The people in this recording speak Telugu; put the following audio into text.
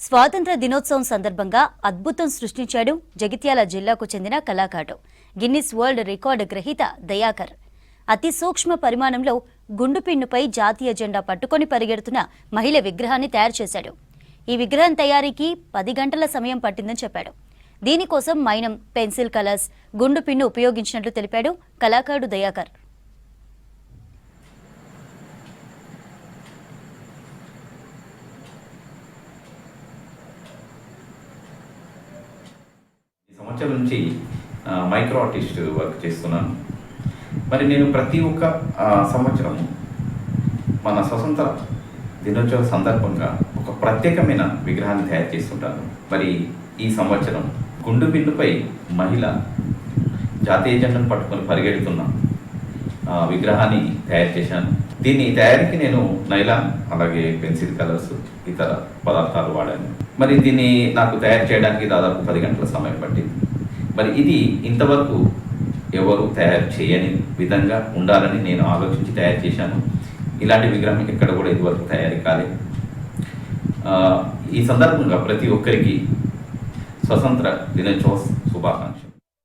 స్వాతంత్ర దినోత్సవం సందర్భంగా అద్భుతం సృష్టించాడు జగిత్యాల జిల్లాకు చెందిన కళాకారుడు గిన్నిస్ వరల్డ్ రికార్డు గ్రహీత దయాకర్. అతి సూక్ష్మ పరిమాణంలో గుండు పిన్నుపై జాతీయ జెండా పట్టుకొని పరిగెడుతున్న మహిళ విగ్రహాన్ని తయారు చేశాడు. ఈ విగ్రహం తయారీకి 10 గంటల సమయం పట్టిందని చెప్పాడు. దీనికోసం మైనం, పెన్సిల్ కలర్స్, గుండు పిన్ను ఉపయోగించినట్లు తెలిపాడు కళాకారుడు దయాకర్. సంవత్సరం నుంచి మైక్రో ఆర్టిస్ట్ వర్క్ చేస్తున్నాను. మరి నేను ప్రతి ఒక్క సంవత్సరం మన స్వతంత్ర దినోత్సవం సందర్భంగా ఒక ప్రత్యేకమైన విగ్రహాన్ని తయారు చేస్తుంటాను. మరి ఈ సంవత్సరం గుండు పిన్నుపై మహిళ జాతీయ జెండాను పట్టుకొని పరిగెడుతున్న విగ్రహాన్ని తయారు చేశాను. దీని తయారీకి నేను నైలాన్, అలాగే పెన్సిల్ కలర్స్, ఇతర పదార్థాలు వాడాను. మరి దీన్ని నాకు తయారు చేయడానికి దాదాపు 10 గంటల సమయం పట్టింది. మరి ఇది ఇంతవరకు ఎవరు తయారు చేయని విధంగా ఉండాలని నేను ఆలోచించి తయారు చేశాను. ఇలాంటి విగ్రహం ఎక్కడ కూడా ఇదివరకు తయారీ కాలేదు. ఈ సందర్భంగా ప్రతి ఒక్కరికి స్వతంత్ర దినోత్సవ శుభాకాంక్షలు.